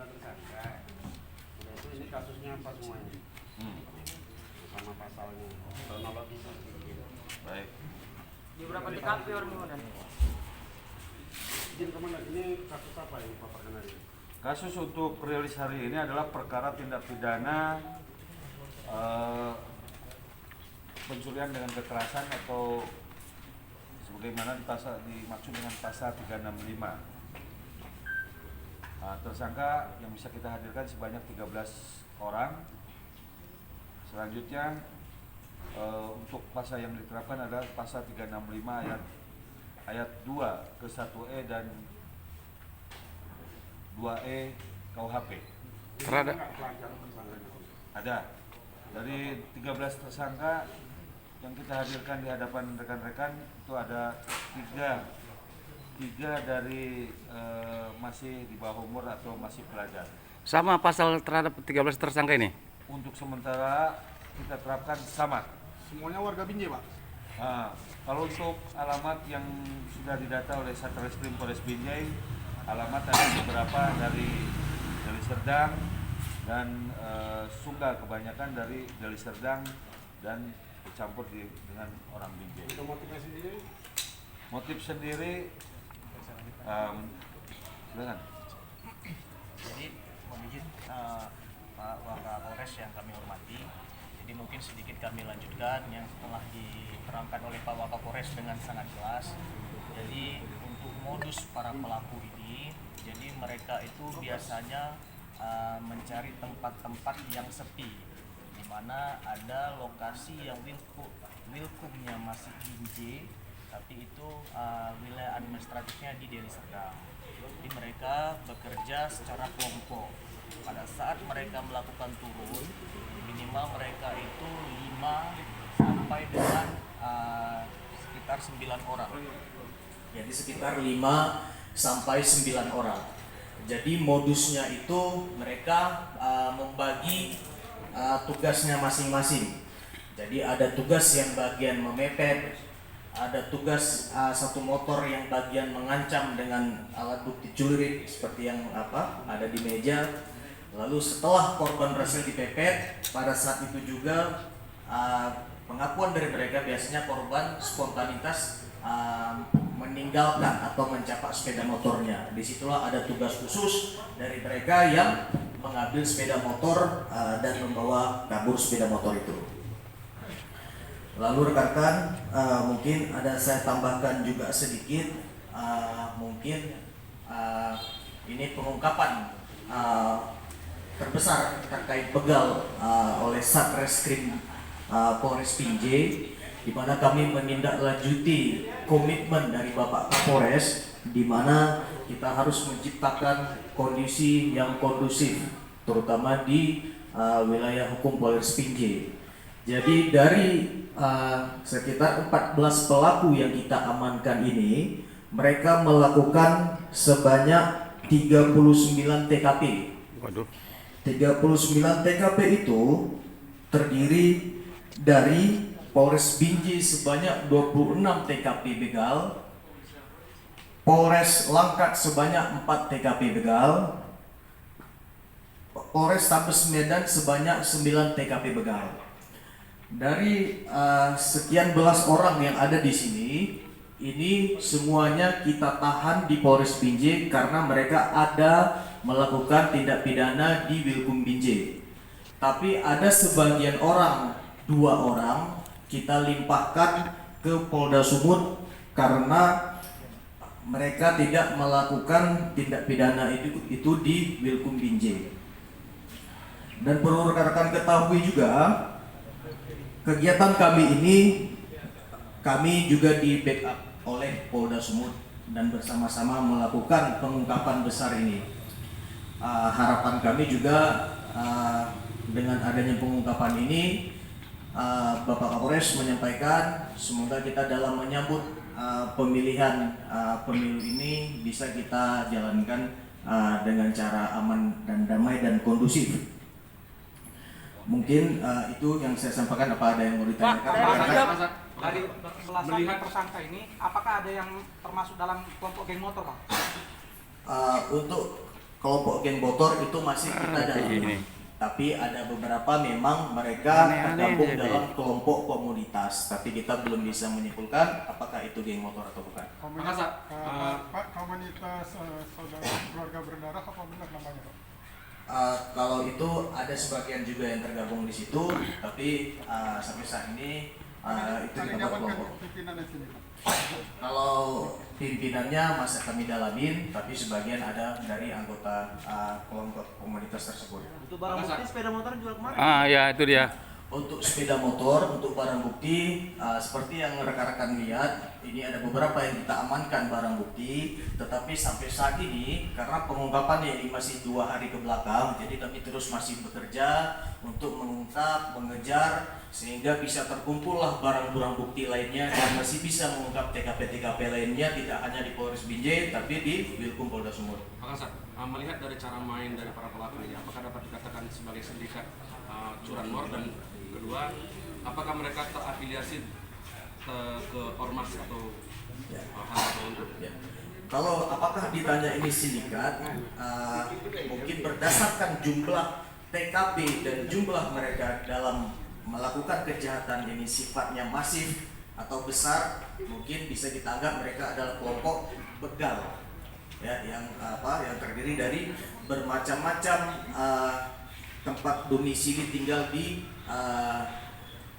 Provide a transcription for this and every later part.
sudah tersangka. Udah itu ini kasusnya apa semuanya? Sama pasalnya, kronologisnya sedikit. Baik. Di berapa TKP orang komandan? Izin komandan, ini kasus apa yang paparkan hari ini? Kasus untuk rilis hari ini adalah perkara tindak pidana pencurian dengan kekerasan atau sebagaimana dimaksud dengan pasal 365. Tersangka yang bisa kita hadirkan sebanyak 13 orang. Selanjutnya untuk pasal yang diterapkan adalah pasal 365 ayat 2 ke 1E dan 2E KUHP. Terhadap Ada dari 13 tersangka yang kita hadirkan di hadapan rekan-rekan itu ada tiga dari masih di bawah umur atau masih pelajar. sama pasal terhadap 13 tersangka ini. Untuk sementara kita terapkan sama. Semuanya warga Binjai, Pak? Kalau untuk alamat yang sudah didata oleh Satreskrim Polres Binjai, alamat ada beberapa dari Deli Serdang dan Sunggal, kebanyakan dari Deli Serdang dan bercampur dengan orang Binjai. Untuk motifnya sendiri? Motif sendiri, silakan. Jadi mohon izin Pak Wakapolres yang kami hormati. Jadi mungkin sedikit kami lanjutkan yang telah diterangkan oleh Pak Wakapolres dengan sangat jelas. Jadi untuk modus para pelaku ini, jadi mereka itu biasanya mencari tempat-tempat yang sepi, di mana ada lokasi yang wilkumnya masih Binjai, tapi itu wilayah administratifnya di Deli Serdang. Jadi mereka bekerja secara kelompok. Pada saat mereka melakukan turun, minimal mereka itu 5 sampai dengan sekitar 9 orang. Jadi sekitar 5 sampai 9 orang. Jadi modusnya itu mereka membagi tugasnya masing-masing. Jadi ada tugas yang bagian memepet, ada tugas satu motor yang bagian mengancam dengan alat bukti celurit seperti yang ada di meja. Lalu setelah korban berhasil dipepet, pada saat itu juga pengakuan dari mereka biasanya korban spontanitas meninggalkan atau mencapak sepeda motornya. Disitulah ada tugas khusus dari mereka yang mengambil sepeda motor dan membawa kabur sepeda motor itu. Lalu rekan-rekan, mungkin ada saya tambahkan juga sedikit, mungkin ini pengungkapan terbesar terkait begal oleh Satreskrim Polres Binjai, di mana kami menindaklanjuti komitmen dari Bapak Kapolres, di mana kita harus menciptakan kondisi yang kondusif, terutama di wilayah hukum Polres Binjai. Jadi dari sekitar 14 pelaku yang kita amankan ini, mereka melakukan sebanyak 39 TKP. Waduh. 39 TKP itu terdiri dari Polres Binjai sebanyak 26 TKP begal, Polres Langkat sebanyak 4 TKP begal, Polres Tabes Medan sebanyak 9 TKP begal. Dari sekian belas orang yang ada di sini, ini semuanya kita tahan di Polres Binjai karena mereka ada melakukan tindak pidana di Wilkum Binjai. Tapi ada sebagian orang, 2 orang, kita limpahkan ke Polda Sumut karena mereka tidak melakukan tindak pidana itu di Wilkum Binjai. Dan perlu rekan-rekan ketahui juga, kegiatan kami ini kami juga di backup oleh Polda Sumut dan bersama-sama melakukan pengungkapan besar ini. Harapan kami juga dengan adanya pengungkapan ini, Bapak Kapolres menyampaikan semoga kita dalam menyambut pemilihan pemilu ini bisa kita jalankan dengan cara aman dan damai dan kondusif. Mungkin itu yang saya sampaikan. Apa ada yang mau ditanyakan? Dari melihat tersangka ini, apakah ada yang termasuk dalam kelompok geng motor, Pak? Untuk kelompok geng motor itu masih kita dalami. ini. Tapi ada beberapa memang mereka Aneh-aneh tergabung jadi. dalam kelompok komunitas, tapi kita belum bisa menyimpulkan apakah itu geng motor atau bukan. Pak, komunitas saudara keluarga berdarah apa benar namanya, Pak? Kalau itu ada sebagian juga yang tergabung di situ, tapi sampai saat ini itu Tadi kita buat dapatkan kelompok. pimpinan di sini, Pak. Kalau pimpinannya masih kami dalamin, tapi sebagian ada dari anggota kelompok komunitas tersebut. Untuk barang bukti sepeda motor jual kemarin. Ah ya itu dia. Untuk sepeda motor, untuk barang bukti, seperti yang rekan-rekan lihat, ini ada beberapa yang kita amankan barang bukti, tetapi sampai saat ini, karena pengungkapannya ini masih 2 hari ke belakang, jadi kami terus masih bekerja untuk mengungkap, mengejar, sehingga bisa terkumpullah barang-barang bukti lainnya, dan masih bisa mengungkap TKP-TKP lainnya, tidak hanya di Polres Binjai, tapi di Bilkum Polda Sumut. Pak Kasat, melihat dari cara main dari para pelaku ini, apakah dapat dikatakan sebagai sindikat curanmor, dan kedua, apakah mereka terafiliasi ke ormas atau hal tertentu? Ya. Kalau apakah ditanya ini sindikat, mungkin berdasarkan jumlah TKP dan jumlah mereka dalam melakukan kejahatan ini sifatnya masif atau besar, mungkin bisa kita anggap mereka adalah kelompok begal, ya, yang terdiri dari bermacam-macam tempat domisili tinggal di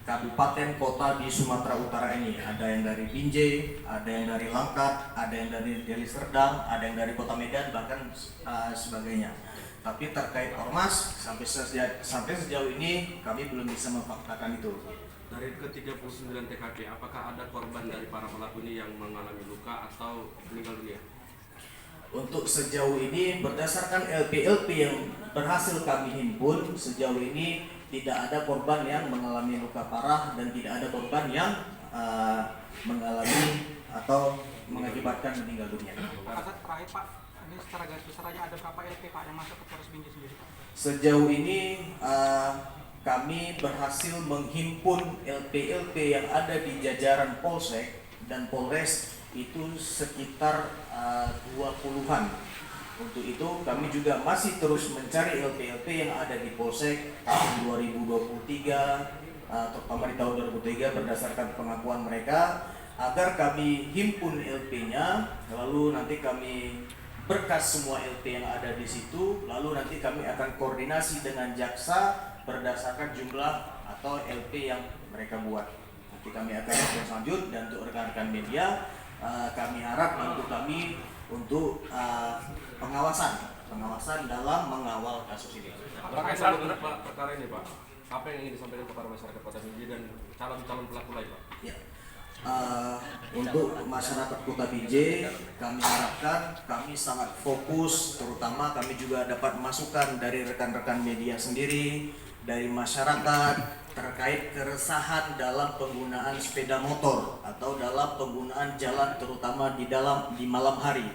kabupaten kota di Sumatera Utara ini. Ada yang dari Binjai, ada yang dari Langkat, ada yang dari Deli Serdang, ada yang dari Kota Medan, bahkan sebagainya. Tapi terkait ormas, sampai sejauh ini kami belum bisa memfaktakan itu. Dari ke-39 TKP, apakah ada korban dari para pelaku ini yang mengalami luka atau meninggal dunia? Untuk sejauh ini, berdasarkan LP-LP yang berhasil kami himpun, sejauh ini tidak ada korban yang mengalami luka parah dan tidak ada korban yang mengalami atau mengakibatkan meninggal dunia. Pak Kasat, terakhir Pak, ini secara garis besar aja ada berapa LP Pak yang masuk ke Polres Binjai sendiri Pak? Sejauh ini kami berhasil menghimpun LP-LP yang ada di jajaran Polsek dan Polres itu sekitar 20-an. Untuk itu kami juga masih terus mencari LP-LP yang ada di Polsek tahun 2023, terutama di tahun 2023 berdasarkan pengakuan mereka, agar kami himpun LP-nya, lalu nanti kami berkas semua LP yang ada di situ, lalu nanti kami akan koordinasi dengan jaksa berdasarkan jumlah atau LP yang mereka buat. Nanti kami akan lanjut, dan untuk rekan-rekan media, kami harap bantu kami untuk pengawasan dalam mengawal kasus ini. Terkait dengan perkara ini Pak, apa yang ingin disampaikan kepada masyarakat Kota Binjai dan calon-calon pelaku lain Pak? Ya. Untuk masyarakat Kota Binjai, kami harapkan kami sangat fokus, terutama kami juga dapat masukan dari rekan-rekan media sendiri, dari masyarakat terkait keresahan dalam penggunaan sepeda motor atau dalam penggunaan jalan, terutama di malam hari.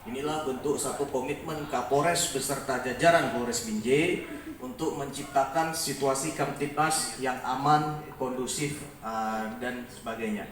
Inilah bentuk satu komitmen Kapolres beserta jajaran Polres Binjai untuk menciptakan situasi Kamtibmas yang aman, kondusif, dan sebagainya.